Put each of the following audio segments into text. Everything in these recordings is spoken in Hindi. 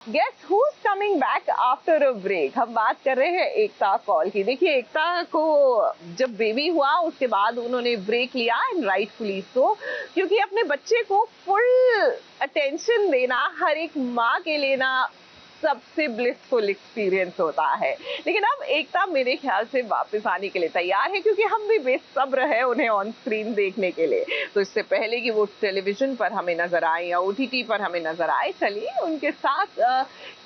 Guess who is coming back after a break. हम बात कर रहे हैं एकता कौल की। देखिए, एकता को जब बेबी हुआ उसके बाद उन्होंने ब्रेक लिया, एंड राइटफुली सो, क्योंकि अपने बच्चे को फुल अटेंशन देना हर एक माँ के लिए ना सबसे ब्लिसफुल एक्सपीरियंस होता है। लेकिन अब एकता मेरे ख्याल से वापस आने के लिए तैयार है, क्योंकि हम भी बेसब्र है उन्हें ऑन स्क्रीन देखने के लिए। तो इससे पहले कि वो टेलीविजन पर हमें नजर आए या ओटीटी पर हमें नजर आए, चलिए उनके साथ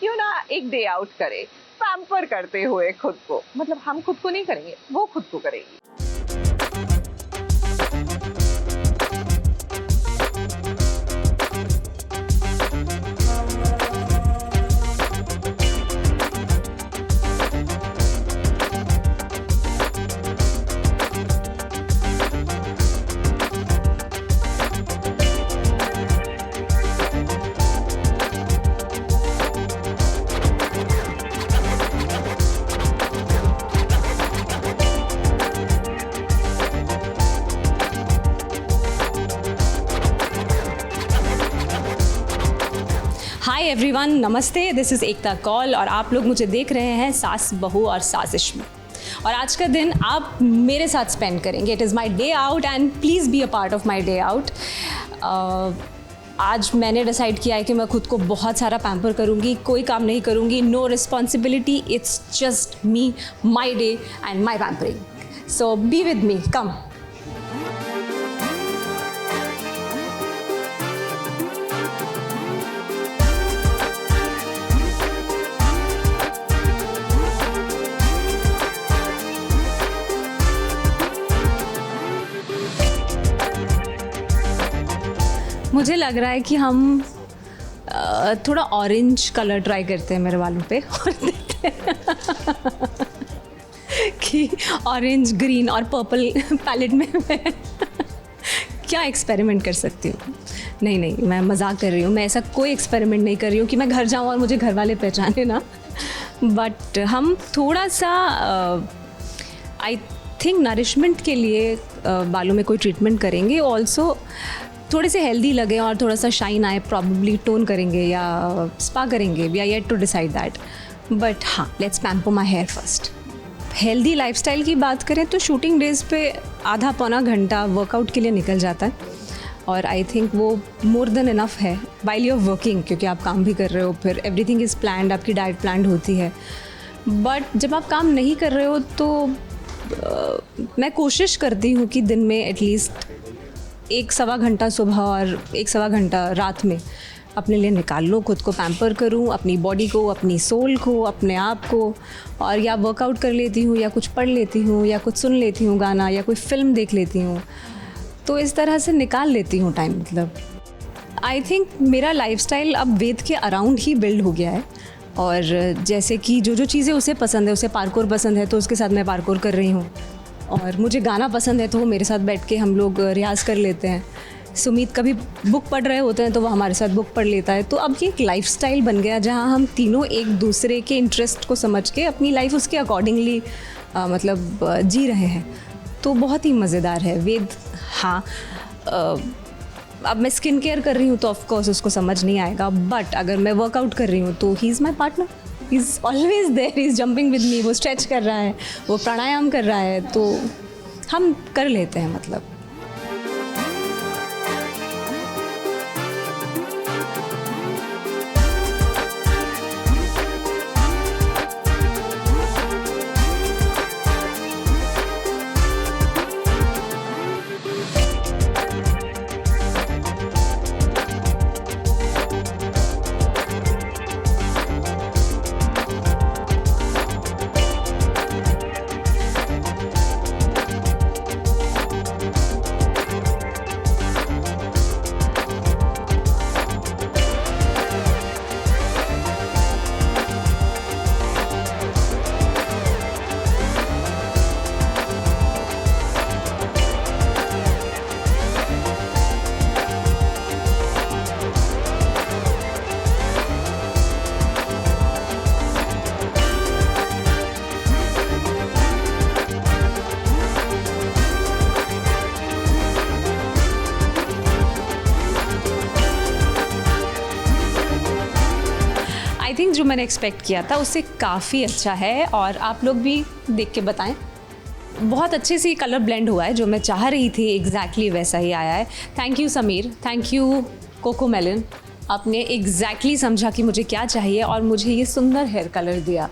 क्यों ना एक डे आउट करे, पैम्पर करते हुए खुद को। मतलब हम खुद को नहीं करेंगे, वो खुद को करेंगी। हाय एवरीवन, नमस्ते। दिस इज़ एकता कौल और आप लोग मुझे देख रहे हैं सास बहू और साजिश में। और आज का दिन आप मेरे साथ स्पेंड करेंगे। It is my day out and please be a part of my day out. आज मैंने डिसाइड किया है कि मैं खुद को बहुत सारा पैम्पर करूँगी, कोई काम नहीं करूँगी, no responsibility, it's just me, my day and my pampering. So be with me, come. मुझे लग रहा है कि हम थोड़ा ऑरेंज कलर ट्राई करते हैं मेरे बालों पे और देखते हैं कि ऑरेंज, ग्रीन और पर्पल पैलेट में मैं क्या एक्सपेरिमेंट कर सकती हूँ। नहीं, मैं मजाक कर रही हूँ। मैं ऐसा कोई एक्सपेरिमेंट नहीं कर रही हूँ कि मैं घर जाऊँ और मुझे घर वाले पहचाने ना। बट हम थोड़ा सा आई थिंक नरिशमेंट के लिए बालों में कोई ट्रीटमेंट करेंगे। ऑल्सो थोड़े से हेल्दी लगे और थोड़ा सा शाइन आए, प्रॉब्ली टोन करेंगे या स्पा करेंगे। We are yet to decide that, but हाँ, let's pamper my hair first. Healthy lifestyle की बात करें तो शूटिंग डेज पे आधा पौना घंटा वर्कआउट के लिए निकल जाता है, और आई थिंक वो मोर देन इनफ है वाइल यू आर वर्किंग, क्योंकि आप काम भी कर रहे हो, फिर एवरीथिंग इज़ प्लान्ड, आपकी डाइट प्लान्ड होती है। बट जब आप काम नहीं कर रहे हो तो मैं कोशिश करती हूँ कि दिन में एटलीस्ट 1-1.25 घंटा सुबह और 1-1.25 घंटा रात में अपने लिए निकाल लूँ, खुद को पैम्पर करूँ, अपनी बॉडी को, अपनी सोल को, अपने आप को। और या वर्कआउट कर लेती हूँ, या कुछ पढ़ लेती हूँ, या कुछ सुन लेती हूँ गाना, या कोई फिल्म देख लेती हूँ। तो इस तरह से निकाल लेती हूँ टाइम। मतलब आई थिंक मेरा लाइफस्टाइल अब वेद के अराउंड ही बिल्ड हो गया है। और जैसे कि जो चीज़ें उसे पसंद है, उसे पार्कोर पसंद है तो उसके साथ मैं पार्कोर कर रही हूँ, और मुझे गाना पसंद है तो वो मेरे साथ बैठ के हम लोग रियाज कर लेते हैं। सुमित कभी बुक पढ़ रहे होते हैं तो वो हमारे साथ बुक पढ़ लेता है। तो अब ये एक लाइफस्टाइल बन गया जहाँ हम तीनों एक दूसरे के इंटरेस्ट को समझ के अपनी लाइफ उसके अकॉर्डिंगली मतलब जी रहे हैं। तो बहुत ही मज़ेदार है वेद। हाँ, अब मैं स्किन केयर कर रही हूँ तो ऑफकोर्स उसको समझ नहीं आएगा, बट अगर मैं वर्कआउट कर रही हूँ तो he is my partner, he is always there, he is jumping with me. वो स्ट्रेच कर रहा है, वो प्राणायाम कर रहा है, तो हम कर लेते हैं। मतलब आई थिंक जो मैंने एक्सपेक्ट किया था उससे काफ़ी अच्छा है, और आप लोग भी देख के बताएं। बहुत अच्छे से कलर ब्लेंड हुआ है, जो मैं चाह रही थी एग्जैक्टली वैसा ही आया है। Thank you Sameer, thank you CoComelon, आपने एग्जैक्टली समझा कि मुझे क्या चाहिए और मुझे ये सुंदर हेयर कलर दिया।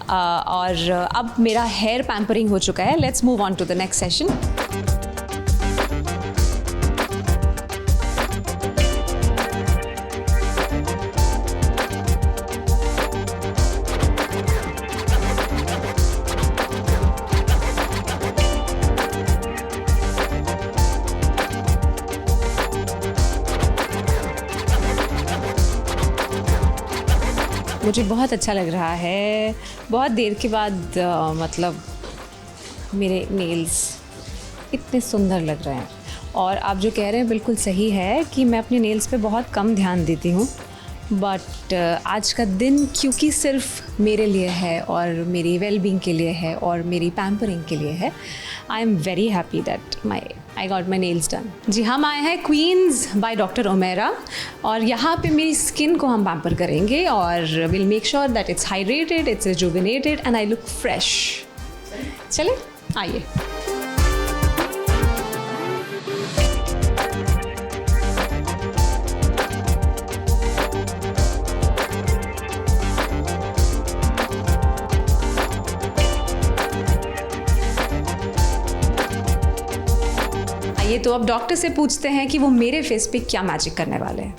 और अब मेरा हेयर पैम्परिंग हो चुका है। Let's move on to the next session. मुझे बहुत अच्छा लग रहा है। बहुत देर के बाद मतलब मेरे नेल्स इतने सुंदर लग रहे हैं। और आप जो कह रहे हैं बिल्कुल सही है कि मैं अपने नेल्स पे बहुत कम ध्यान देती हूँ, बट आज का दिन क्योंकि सिर्फ मेरे लिए है और मेरी वेलबींग के लिए है और मेरी पैम्परिंग के लिए है, I am very happy that I got my nails done. जी, हम आए हैं क्वींस बाय डॉक्टर ओमेरा, और यहाँ पे मेरी स्किन को हम पैम्पर करेंगे और will make sure that it's hydrated, it's rejuvenated and I look fresh. चले आइए। ये तो अब डॉक्टर से पूछते हैं कि वो मेरे फेस पे क्या मैजिक करने वाले हैं।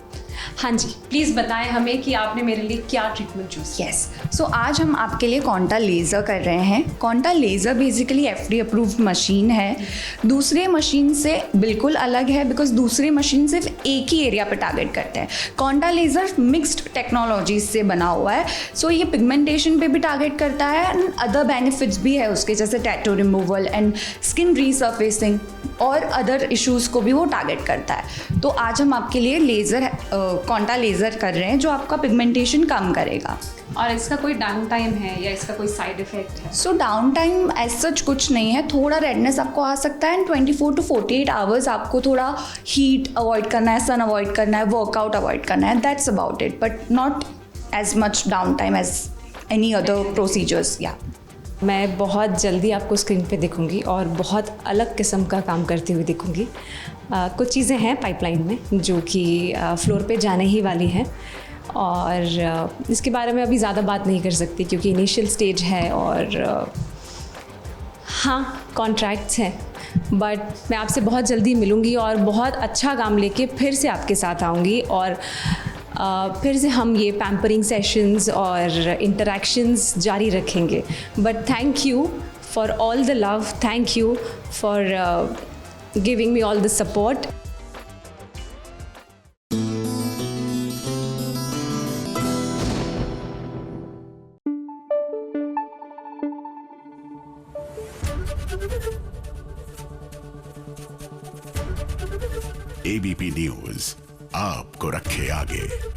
हाँ जी, प्लीज़ बताएं हमें कि आपने मेरे लिए क्या ट्रीटमेंट चूज़ किया। यस, सो आज हम आपके लिए कॉन्टा लेज़र कर रहे हैं। Konta laser basically FDA approved machine है। दूसरे मशीन से बिल्कुल अलग है बिकॉज दूसरी मशीन सिर्फ एक ही एरिया पर टारगेट करते हैं। कॉन्टा लेज़र मिक्स्ड टेक्नोलॉजीज से बना हुआ है, सो ये पिगमेंटेशन पे भी टारगेट करता है एंड अदर बेनिफिट्स भी है उसके, जैसे टैटू रिमूवल एंड स्किन रीसर्फेसिंग और अदर इश्यूज़ को भी वो टारगेट करता है। तो आज हम आपके लिए लेज़र कॉन्टा लेज़र कर रहे हैं जो आपका पिगमेंटेशन कम करेगा। और इसका कोई डाउन टाइम है या इसका कोई साइड इफेक्ट है? So down time as such कुछ नहीं है। थोड़ा रेडनेस आपको आ सकता है एंड 24 to 48 आवर्स आपको थोड़ा हीट अवॉइड करना है, सन अवॉइड करना है, वर्कआउट अवॉइड करना है, that's about it, but not as much down time as any other procedures. या मैं बहुत जल्दी आपको स्क्रीन पे दिखूंगी और बहुत अलग किस्म का काम करती हुई दिखूंगी। कुछ चीज़ें हैं पाइपलाइन में जो कि फ्लोर पे जाने ही वाली हैं, और इसके बारे में अभी ज़्यादा बात नहीं कर सकती क्योंकि इनिशियल स्टेज है और हाँ कॉन्ट्रैक्ट्स हैं, बट मैं आपसे बहुत जल्दी मिलूँगी और बहुत अच्छा काम लेके फिर से आपके साथ आऊँगी, और फिर से हम ये पैम्परिंग सेशंस और इंटरेक्शंस जारी रखेंगे। But thank you for all the love, thank you for giving me all the support. ABP news आपको रखे आगे।